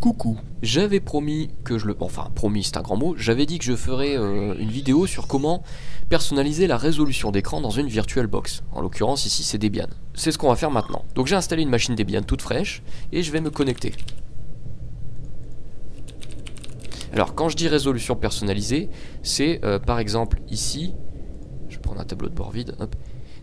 Coucou. J'avais promis que je le... Enfin, promis c'est un grand mot. J'avais dit que je ferais une vidéo sur comment personnaliser la résolution d'écran dans une VirtualBox. En l'occurrence ici c'est Debian. C'est ce qu'on va faire maintenant. Donc j'ai installé une machine Debian toute fraîche et je vais me connecter. Alors quand je dis résolution personnalisée, c'est par exemple ici... Je vais prendre un tableau de bord vide, hop.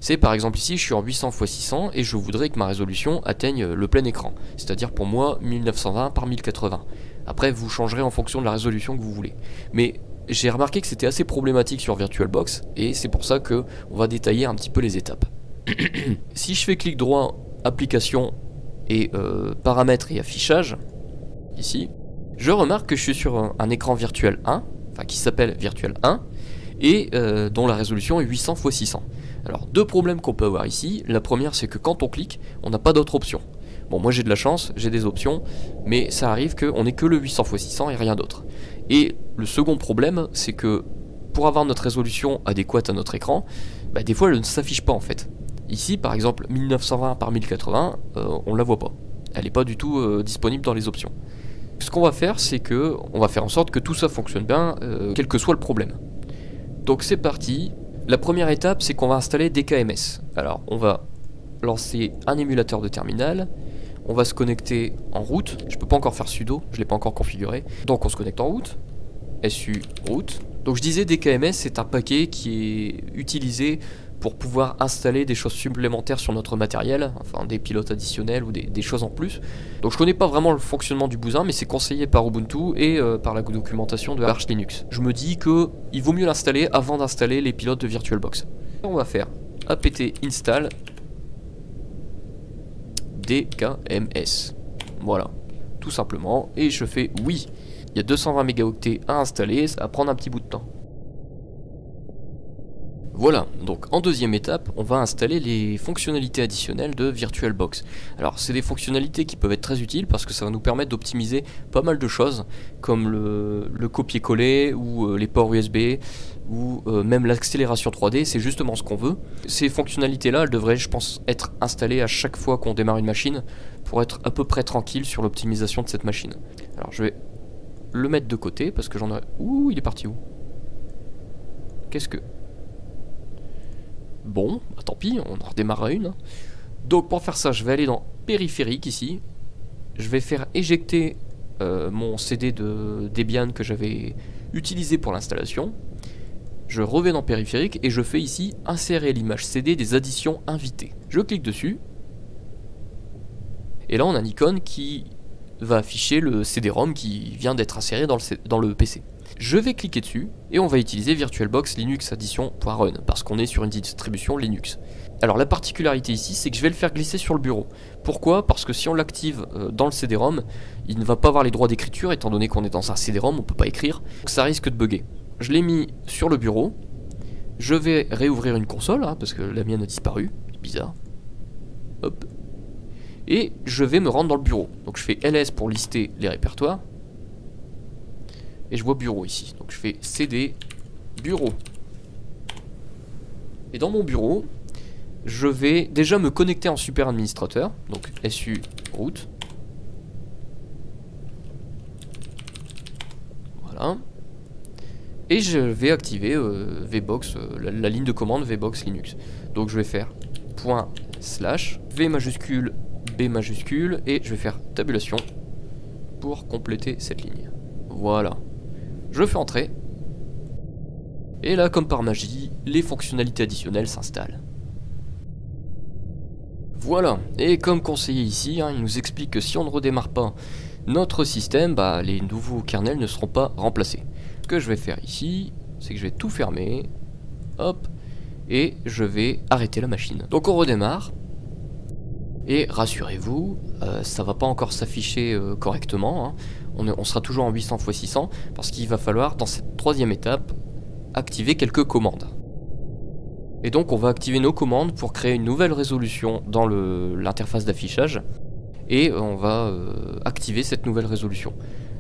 C'est par exemple ici, je suis en 800 x 600 et je voudrais que ma résolution atteigne le plein écran. C'est-à-dire pour moi 1920 par 1080. Après vous changerez en fonction de la résolution que vous voulez. Mais j'ai remarqué que c'était assez problématique sur VirtualBox et c'est pour ça que on va détailler un petit peu les étapes. Si je fais clic droit, application et paramètres et affichage, ici, je remarque que je suis sur un écran virtuel 1, enfin qui s'appelle virtuel 1, et dont la résolution est 800 x 600. Alors deux problèmes qu'on peut avoir ici. La première c'est que quand on clique, on n'a pas d'autre option. Bon moi j'ai de la chance, j'ai des options, mais ça arrive qu'on n'ait que le 800 x 600 et rien d'autre. Et le second problème c'est que pour avoir notre résolution adéquate à notre écran, bah, des fois elle ne s'affiche pas en fait. Ici par exemple 1920 par 1080, on la voit pas. Elle n'est pas du tout disponible dans les options. Ce qu'on va faire c'est que on va faire en sorte que tout ça fonctionne bien, quel que soit le problème. Donc c'est parti. La première étape, c'est qu'on va installer DKMS. Alors, on va lancer un émulateur de terminal. On va se connecter en root. Je peux pas encore faire sudo, je l'ai pas encore configuré. Donc on se connecte en root. SU root. Donc je disais DKMS, c'est un paquet qui est utilisé pour pouvoir installer des choses supplémentaires sur notre matériel, enfin des pilotes additionnels ou des choses en plus. Donc je connais pas vraiment le fonctionnement du bousin, mais c'est conseillé par Ubuntu et par la documentation de Arch Linux. Je me dis que il vaut mieux l'installer avant d'installer les pilotes de VirtualBox. On va faire apt install DKMS. Voilà, tout simplement. Et je fais oui. Il y a 220 mégaoctets à installer, ça va prendre un petit bout de temps. Voilà, donc en deuxième étape, on va installer les fonctionnalités additionnelles de VirtualBox. Alors c'est des fonctionnalités qui peuvent être très utiles parce que ça va nous permettre d'optimiser pas mal de choses, comme le copier-coller ou les ports USB ou même l'accélération 3D, c'est justement ce qu'on veut. Ces fonctionnalités-là, elles devraient, je pense, être installées à chaque fois qu'on démarre une machine pour être à peu près tranquille sur l'optimisation de cette machine. Alors je vais le mettre de côté parce que j'en aurais... Ouh, il est parti où? Qu'est-ce que... Bon, bah tant pis, on en redémarrera une. Donc pour faire ça, je vais aller dans périphérique ici. Je vais faire éjecter mon CD de Debian que j'avais utilisé pour l'installation. Je reviens dans périphérique et je fais ici insérer l'image CD des additions invitées. Je clique dessus. Et là on a une icône qui va afficher le CD-ROM qui vient d'être inséré dans le PC. Je vais cliquer dessus et on va utiliser VirtualBox Linux Addition.run parce qu'on est sur une distribution Linux. Alors la particularité ici c'est que je vais le faire glisser sur le bureau. Pourquoi? Parce que si on l'active dans le CD-ROM, il ne va pas avoir les droits d'écriture étant donné qu'on est dans un CD-ROM, on peut pas écrire, donc ça risque de bugger. Je l'ai mis sur le bureau, je vais réouvrir une console hein, parce que la mienne a disparu, c'est bizarre. Hop. Et je vais me rendre dans le bureau. Donc je fais ls pour lister les répertoires. Et je vois bureau ici. Donc je fais cd bureau. Et dans mon bureau, je vais déjà me connecter en super administrateur. Donc su root. Voilà. Et je vais activer VBox, la ligne de commande VBox Linux. Donc je vais faire ./V majuscule B majuscule et je vais faire tabulation pour compléter cette ligne. Voilà. Je fais entrer. Et là, comme par magie, les fonctionnalités additionnelles s'installent. Voilà. Et comme conseillé ici, hein, il nous explique que si on ne redémarre pas notre système, bah, les nouveaux kernels ne seront pas remplacés. Ce que je vais faire ici, c'est que je vais tout fermer. Hop. Et je vais arrêter la machine. Donc on redémarre. Et rassurez-vous, ça va pas encore s'afficher correctement, hein. On sera toujours en 800 x 600 parce qu'il va falloir dans cette troisième étape activer quelques commandes. Et donc on va activer nos commandes pour créer une nouvelle résolution dans l'interface d'affichage et on va activer cette nouvelle résolution.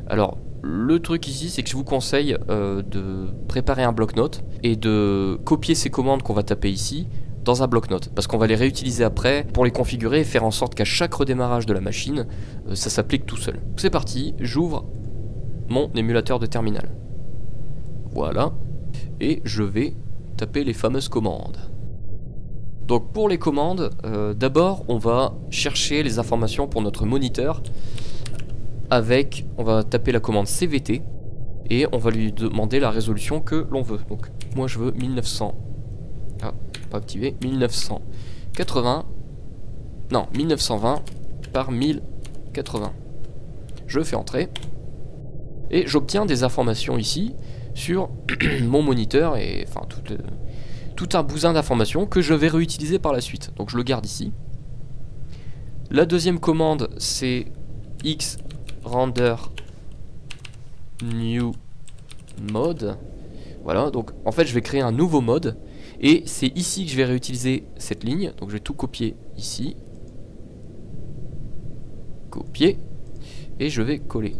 Alors le truc ici c'est que je vous conseille de préparer un bloc-notes et de copier ces commandes qu'on va taper ici dans un bloc-notes, parce qu'on va les réutiliser après pour les configurer et faire en sorte qu'à chaque redémarrage de la machine, ça s'applique tout seul. C'est parti, j'ouvre mon émulateur de terminal. Voilà, et je vais taper les fameuses commandes. Donc pour les commandes, d'abord on va chercher les informations pour notre moniteur avec, on va taper la commande CVT et on va lui demander la résolution que l'on veut. Donc moi je veux 1900, ah, pas activé, 1980, non 1920 par 1080. Je fais entrer et j'obtiens des informations ici sur mon moniteur et enfin tout un bousin d'informations que je vais réutiliser par la suite. Donc je le garde ici. La deuxième commande c'est xrender new mode. Voilà, donc en fait je vais créer un nouveau mode et c'est ici que je vais réutiliser cette ligne. Donc je vais tout copier ici, copier et je vais coller.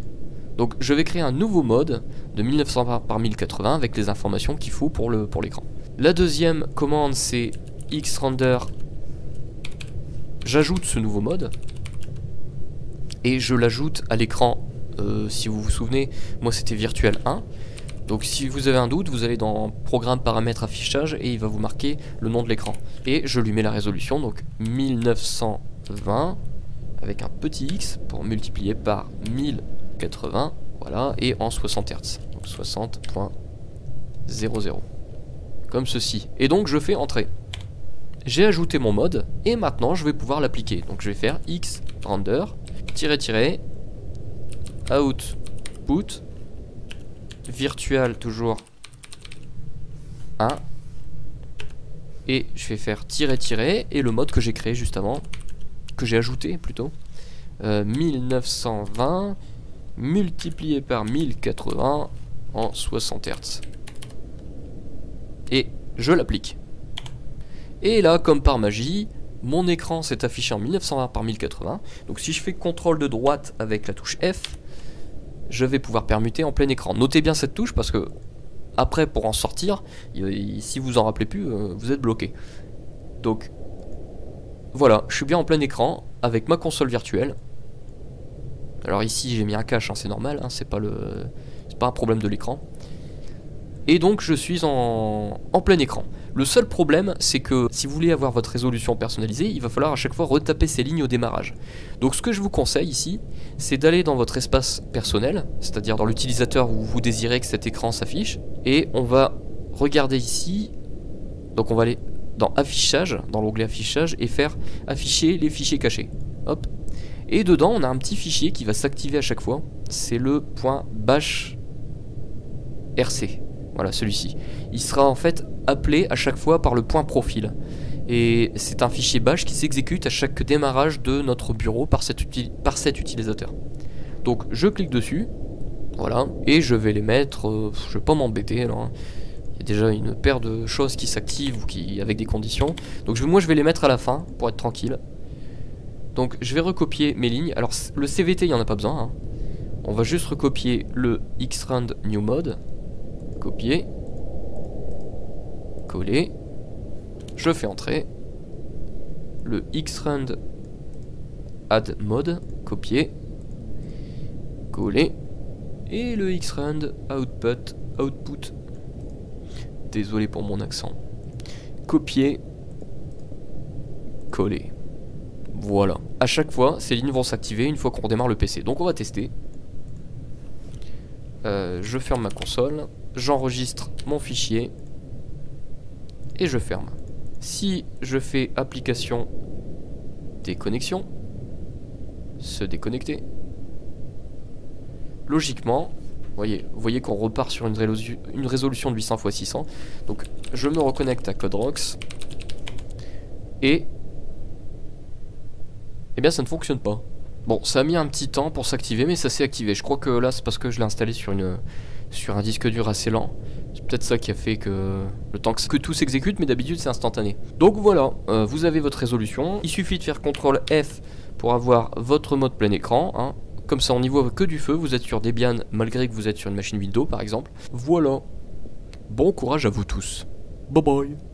Donc je vais créer un nouveau mode de 1920 par 1080 avec les informations qu'il faut pour l'écran. La deuxième commande c'est xrender. J'ajoute ce nouveau mode et je l'ajoute à l'écran. Si vous vous souvenez, moi c'était virtuel 1. Donc si vous avez un doute, vous allez dans programme paramètres affichage et il va vous marquer le nom de l'écran. Et je lui mets la résolution, donc 1920 avec un petit x pour multiplier par 1080, voilà, et en 60 Hz, donc 60.00, comme ceci. Et donc je fais entrer. J'ai ajouté mon mode et maintenant je vais pouvoir l'appliquer. Donc je vais faire xrender output virtual toujours 1 et je vais faire tiret et le mode que j'ai créé juste avant, que j'ai ajouté plutôt, 1920 multiplié par 1080 en 60 Hz et je l'applique. Et là comme par magie mon écran s'est affiché en 1920 par 1080. Donc si je fais CTRL de droite avec la touche F, je vais pouvoir permuter en plein écran. Notez bien cette touche parce que après pour en sortir, si vous en rappelez plus, vous êtes bloqué. Donc voilà, je suis bien en plein écran avec ma console virtuelle. Alors ici j'ai mis un cache, hein, c'est normal, hein, c'est pas un problème de l'écran. Et donc je suis en plein écran. Le seul problème c'est que si vous voulez avoir votre résolution personnalisée, il va falloir à chaque fois retaper ces lignes au démarrage. Donc ce que je vous conseille ici, c'est d'aller dans votre espace personnel, c'est-à-dire dans l'utilisateur où vous désirez que cet écran s'affiche, et on va regarder ici, donc on va aller dans affichage, dans l'onglet affichage, et faire afficher les fichiers cachés. Hop. Et dedans on a un petit fichier qui va s'activer à chaque fois, c'est le .bash rc. Voilà, celui-ci. Il sera en fait appelé à chaque fois par le point profil. Et c'est un fichier bash qui s'exécute à chaque démarrage de notre bureau par cet utilisateur. Donc je clique dessus, voilà, et je vais les mettre, je vais pas m'embêter alors, hein. Il y a déjà une paire de choses qui s'activent ou qui avec des conditions. Donc moi je vais les mettre à la fin pour être tranquille. Donc je vais recopier mes lignes. Alors le CVT il n'y en a pas besoin, hein. On va juste recopier le xrand new mode. Copier, coller, je fais entrer, le xrand add mode, copier, coller, et le xrand output, désolé pour mon accent, copier, coller. Voilà, à chaque fois ces lignes vont s'activer une fois qu'on redémarre le PC, donc on va tester. Je ferme ma console, j'enregistre mon fichier et je ferme. Si je fais application déconnexion, se déconnecter, logiquement, vous voyez qu'on repart sur une résolution de 800 x 600. Donc je me reconnecte à CodeRox et eh bien ça ne fonctionne pas. Bon, ça a mis un petit temps pour s'activer, mais ça s'est activé. Je crois que là, c'est parce que je l'ai installé sur un disque dur assez lent. C'est peut-être ça qui a fait que le temps que tout s'exécute, mais d'habitude c'est instantané. Donc voilà, vous avez votre résolution. Il suffit de faire CTRL F pour avoir votre mode plein écran, hein. Comme ça on n'y voit que du feu, vous êtes sur Debian malgré que vous êtes sur une machine Windows par exemple. Voilà. Bon courage à vous tous. Bye bye.